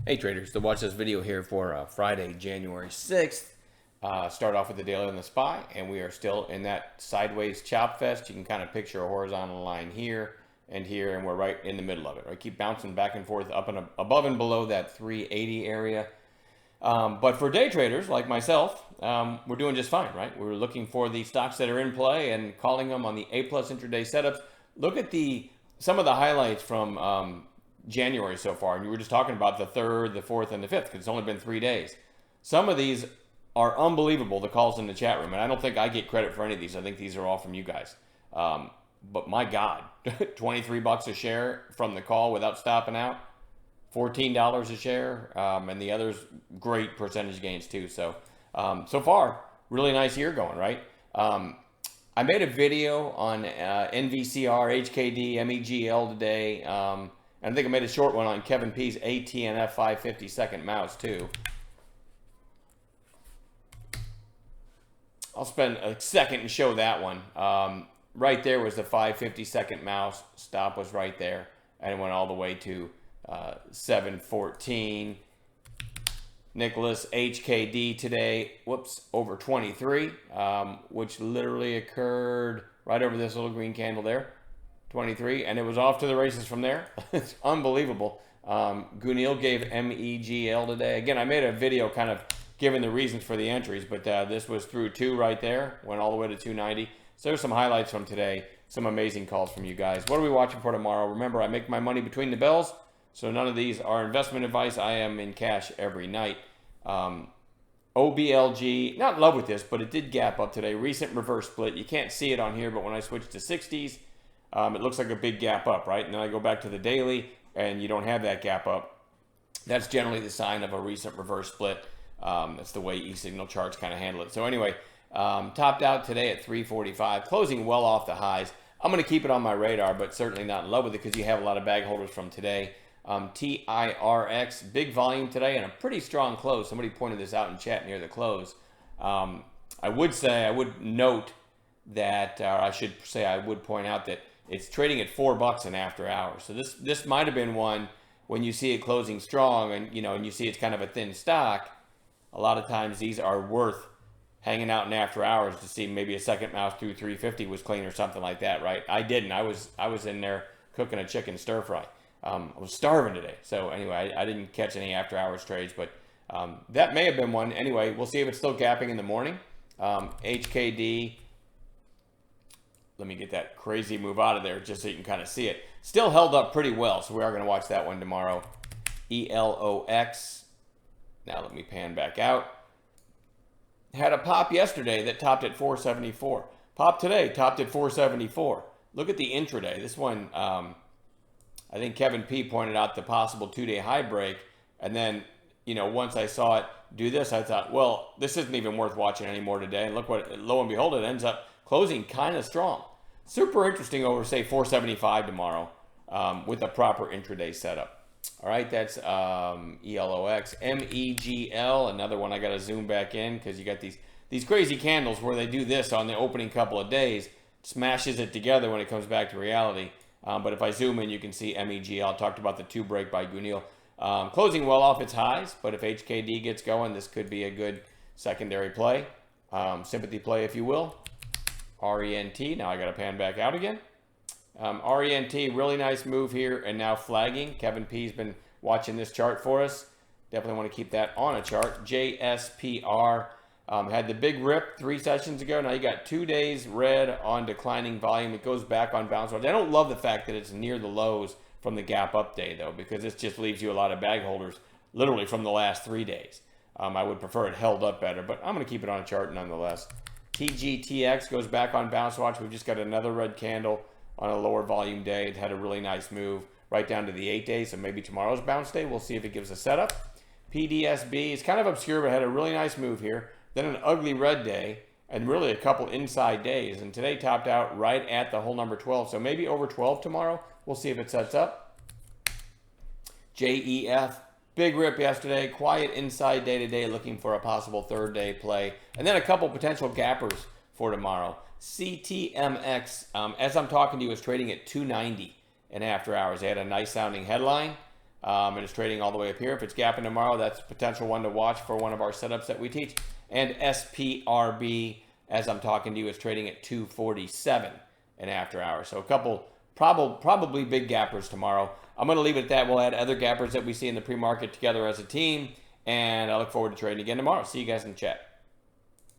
Hey traders, to watch this video here for Friday, January 6th. Start off with the daily on the SPY, and we are still in that sideways chop fest. You can kind of picture a horizontal line here, and we're right in the middle of it. Right, keep bouncing back and forth up and above and below that 380 area. But for day traders like myself, we're doing just fine, right? We're looking for the stocks that are in play and calling them on the A+ intraday setups. Look at some of the highlights from January so far, and you were just talking about the 3rd, the 4th, and the 5th because it's only been 3 days. Some of these are unbelievable, the calls in the chat room, and I don't think I get credit for any of these. I think these are all from you guys. But my God, 23 bucks a share from the call without stopping out, $14 a share, and the others great percentage gains too. So so far, really nice year going, right? I made a video on NVCR, HKD, MEGL today. And I think I made a short one on Kevin P's ATNF 550 second mouse too. I'll spend a second and show that one. Right there was the 550 second mouse. Stop was right there. And it went all the way to 714. Nicholas HKD today, over 23, which literally occurred right over this little green candle there. 23, and it was off to the races from there. It's unbelievable. Gunil gave MEGL today. Again, I made a video kind of giving the reasons for the entries, but this was through 2 right there, went all the way to 290. So there's some highlights from today, some amazing calls from you guys. What are we watching for tomorrow? Remember, I make my money between the bells, so none of these are investment advice. I am in cash every night. OBLG, not in love with this, but it did gap up today. Recent reverse split. You can't see it on here, but when I switch to 60s, it looks like a big gap up, right? And then I go back to the daily, and you don't have that gap up. That's generally the sign of a recent reverse split. That's the way e-signal charts kind of handle it. So anyway, topped out today at 345, closing well off the highs. I'm going to keep it on my radar, but certainly not in love with it because you have a lot of bag holders from today. TIRX, big volume today and a pretty strong close. Somebody pointed this out in chat near the close. I would note that, or I should say I would point out that it's trading at $4 in after hours. So this might have been one when you see it closing strong and you see it's kind of a thin stock. A lot of times these are worth hanging out in after hours to see maybe a second mouse through 350 was clean or something like that, right? I didn't. I was in there cooking a chicken stir fry. I was starving today. So anyway, I didn't catch any after hours trades, but that may have been one. Anyway, we'll see if it's still gapping in the morning. HKD. Let me get that crazy move out of there just so you can kind of see it. Still held up pretty well, so we are going to watch that one tomorrow. ELOX. Now let me pan back out. Had a pop yesterday that topped at 474. Pop today, topped at 474. Look at the intraday. This one, I think Kevin P pointed out the possible 2-day high break. And then, once I saw it do this, I thought, well, this isn't even worth watching anymore today. And look what, lo and behold, it ends up closing kind of strong. Super interesting over, say, 475 tomorrow with a proper intraday setup. All right, that's ELOX. MEGL, another one I got to zoom back in because you got these crazy candles where they do this on the opening couple of days, smashes it together when it comes back to reality. But if I zoom in, you can see MEGL. I talked about the 2 break by Gunil. Closing well off its highs, but if HKD gets going, this could be a good secondary play. Sympathy play, if you will. RENT, now I got to pan back out again. RENT, really nice move here and now flagging. Kevin P's been watching this chart for us. Definitely want to keep that on a chart. JSPR had the big rip 3 sessions ago. Now you got 2 days red on declining volume. It goes back on bounce. I don't love the fact that it's near the lows from the gap up day though, because this just leaves you a lot of bag holders literally from the last 3 days. I would prefer it held up better, but I'm going to keep it on a chart nonetheless. TGTX goes back on bounce watch. We've just got another red candle on a lower volume day. It had a really nice move right down to the 8 days, so maybe tomorrow's bounce day. We'll see if it gives a setup. PDSB is kind of obscure, but had a really nice move here. Then an ugly red day, and really a couple inside days. And today topped out right at the whole number 12, so maybe over 12 tomorrow. We'll see if it sets up. JEF, big rip yesterday. Quiet inside day today, looking for a possible 3rd day play. And then a couple potential gappers for tomorrow. CTMX, as I'm talking to you, is trading at 290 in after hours. They had a nice sounding headline. and it's trading all the way up here. If it's gapping tomorrow, that's a potential one to watch for one of our setups that we teach. And SPRB, as I'm talking to you, is trading at 247 and after hours. So a couple probably big gappers tomorrow. I'm going to leave it at that. We'll add other gappers that we see in the pre-market together as a team, and I look forward to trading again tomorrow. See you guys in the chat.